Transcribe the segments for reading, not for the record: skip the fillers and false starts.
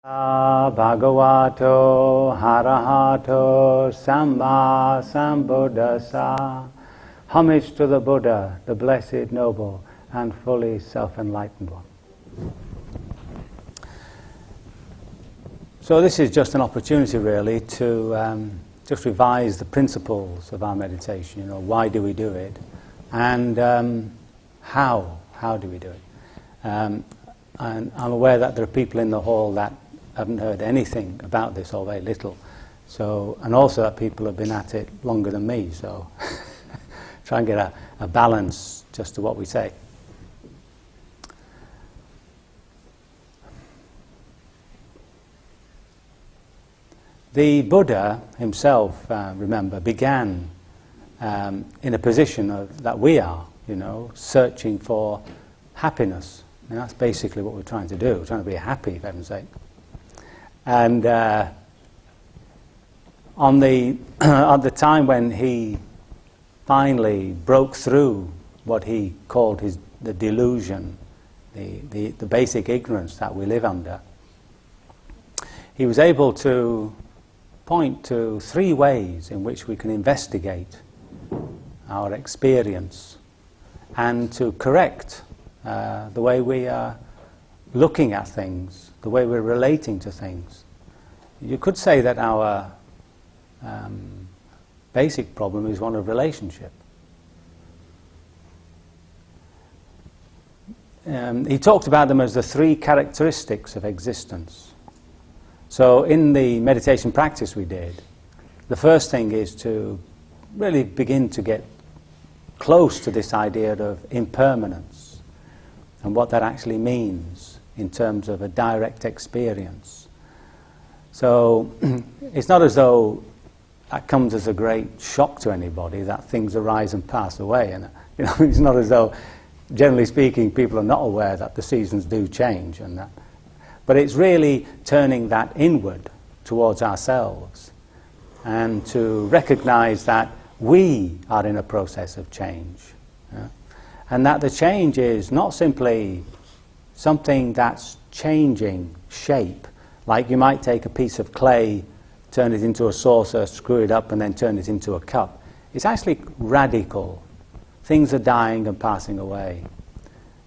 Bhagavato Harahato Samma Sambuddhassa. Homage to the Buddha, the blessed, noble, and fully self-enlightened one. So this is just an opportunity really to just revise the principles of our meditation. You know, why do we do it? And how do we do it? And I'm aware that there are people in the hall that haven't heard anything about this or very little. So, and also that people have been at it longer than me, so try and get a balance just to what we say. The Buddha himself, remember, began in a position that we are, you know, searching for happiness. And that's basically what we're trying to do. We're trying to be happy, for heaven's sake. And at the time when he finally broke through what he called the delusion, the basic ignorance that we live under, he was able to point to 3 ways in which we can investigate our experience and to correct the way we are looking at things, the way we're relating to things. You could say that our basic problem is one of relationship. He talked about them as the 3 characteristics of existence. So in the meditation practice we did, the first thing is to really begin to get close to this idea of impermanence and what that actually means in terms of a direct experience. So it's not as though that comes as a great shock to anybody that things arise and pass away, and you know, it's not as though, generally speaking, people are not aware that the seasons do change and that. But it's really turning that inward towards ourselves and to recognize that we are in a process of change. Yeah? And that the change is not simply something that's changing shape, like you might take a piece of clay, turn it into a saucer, screw it up and then turn it into a cup. It's actually radical. Things are dying and passing away.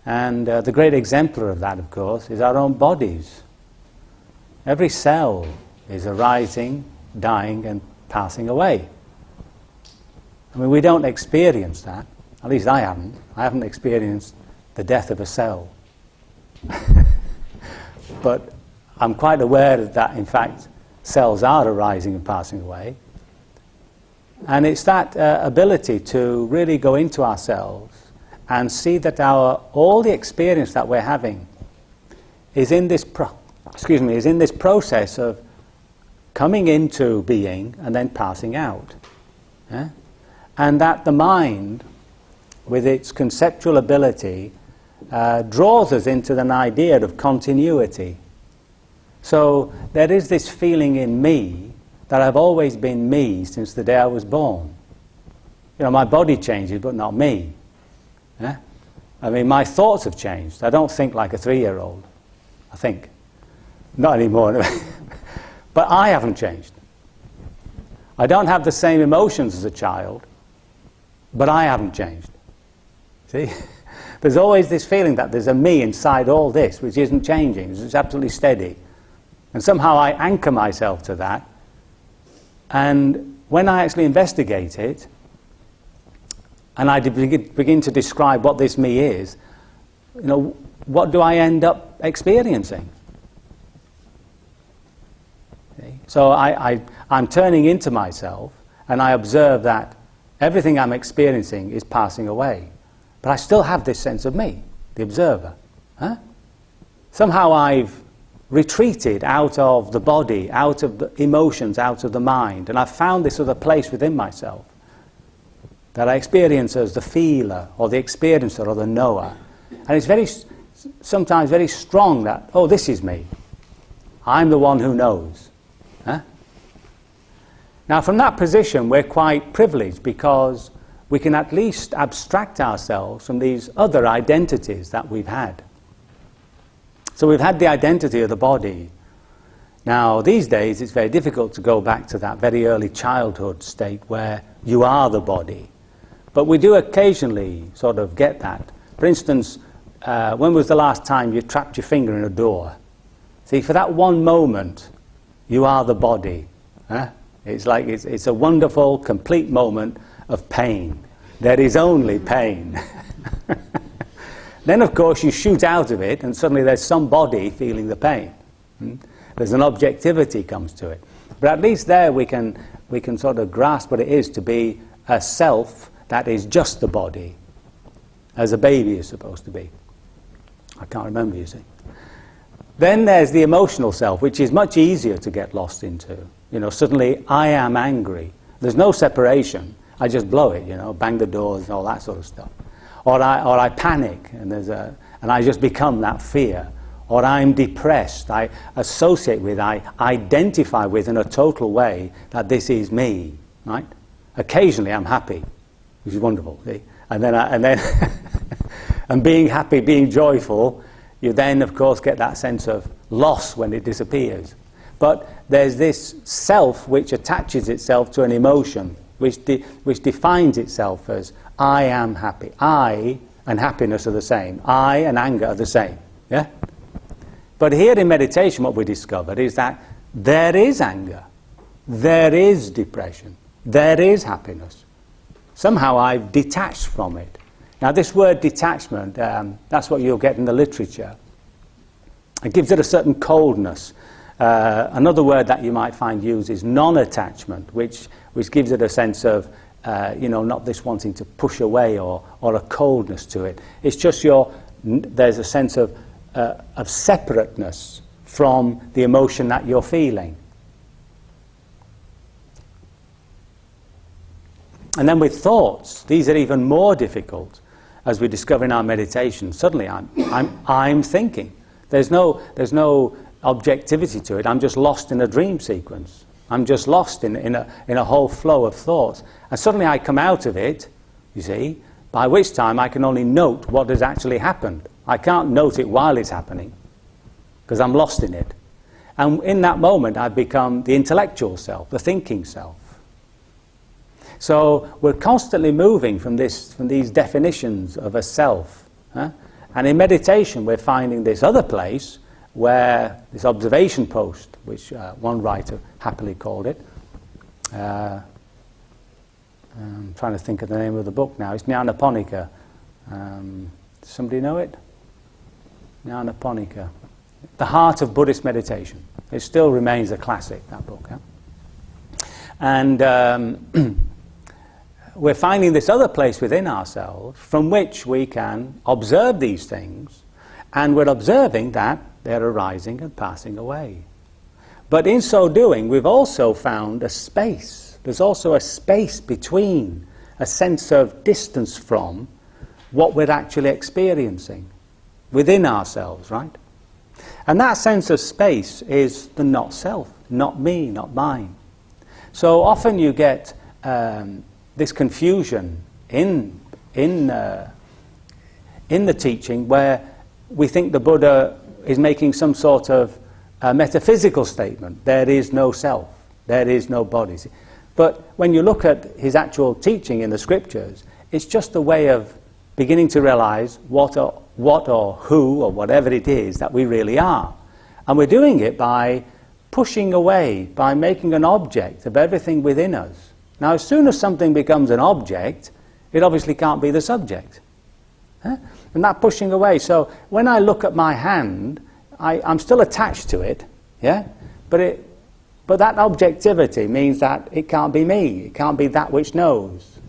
And the great exemplar of that, of course, is our own bodies. Every cell is arising, dying and passing away. I mean, we don't experience that. At least I haven't. I haven't experienced the death of a cell. But I'm quite aware that, in fact, cells are arising and passing away. And it's that ability to really go into ourselves and see that all the experience that we're having is in this process of coming into being and then passing out. Yeah? And that the mind, with its conceptual ability, draws us into an idea of continuity. So there is this feeling in me that I've always been me since the day I was born. You know, my body changes, but not me. Yeah? I mean, my thoughts have changed. I don't think like a 3-year-old, I think. Not anymore. But I haven't changed. I don't have the same emotions as a child, but I haven't changed. See? There's always this feeling that there's a me inside all this, which isn't changing. It's absolutely steady. And somehow I anchor myself to that. And when I actually investigate it, and I begin to describe what this me is, you know, what do I end up experiencing? Okay? So I'm turning into myself, and I observe that everything I'm experiencing is passing away. But I still have this sense of me, the observer. Huh? Somehow I've retreated out of the body, out of the emotions, out of the mind, and I've found this other place within myself that I experience as the feeler or the experiencer or the knower. And it's sometimes very strong that, oh, this is me. I'm the one who knows. Huh? Now from that position we're quite privileged because we can at least abstract ourselves from these other identities that we've had. So we've had the identity of the body, Now, these days, it's very difficult to go back to that very early childhood state where you are the body. But we do occasionally sort of get that. For instance, when was the last time you trapped your finger in a door? See, for that one moment, you are the body. It's like it's a wonderful, complete moment of pain. There is only pain. Then, of course, you shoot out of it, and suddenly there's some body feeling the pain. There's an objectivity comes to it. But at least there we can sort of grasp what it is to be a self that is just the body, as a baby is supposed to be. I can't remember, you see. Then there's the emotional self, which is much easier to get lost into. You know, suddenly I am angry. There's no separation. I just blow it, you know, bang the doors and all that sort of stuff. Or I panic, and I just become that fear. Or I'm depressed. I associate with, I identify with in a total way that this is me, right? Occasionally I'm happy, which is wonderful. See? And then and being happy, being joyful, you then, of course, get that sense of loss when it disappears. But there's this self which attaches itself to an emotion, which defines itself as I am happy. I and happiness are the same. I and anger are the same. Yeah? But here in meditation what we discovered is that there is anger, there is depression, there is happiness. Somehow I've detached from it. Now this word detachment, that's what you'll get in the literature. It gives it a certain coldness. Another word that you might find used is non-attachment, which gives it a sense of, not this wanting to push away or a coldness to it. It's just there's a sense of separateness from the emotion that you're feeling. And then with thoughts, these are even more difficult, as we discover in our meditation. Suddenly I'm thinking. There's no objectivity to it. I'm just lost in a dream sequence. I'm just lost in a whole flow of thoughts. And suddenly I come out of it, you see, by which time I can only note what has actually happened. I can't note it while it's happening, because I'm lost in it. And in that moment I've become the intellectual self, the thinking self. So we're constantly moving from these definitions of a self. And in meditation we're finding this other place where this observation post, which one writer happily called it, I'm trying to think of the name of the book now, it's Nyanaponika. Somebody know it? Nyanaponika. The Heart of Buddhist Meditation. It still remains a classic, that book. Yeah? And we're finding this other place within ourselves from which we can observe these things, and we're observing that they're arising and passing away. But in so doing, we've also found a space. There's also a space between, a sense of distance from what we're actually experiencing within ourselves, right? And that sense of space is the not self, not me, not mine. So often you get this confusion in the teaching where we think the Buddha is making some sort of metaphysical statement. There is no self, there is no body. But when you look at his actual teaching in the scriptures, it's just a way of beginning to realize what or who or whatever it is that we really are. And we're doing it by pushing away, by making an object of everything within us. Now, as soon as something becomes an object, it obviously can't be the subject. And that pushing away. So when I look at my hand, I'm still attached to it, yeah? But that objectivity means that it can't be me. It can't be that which knows.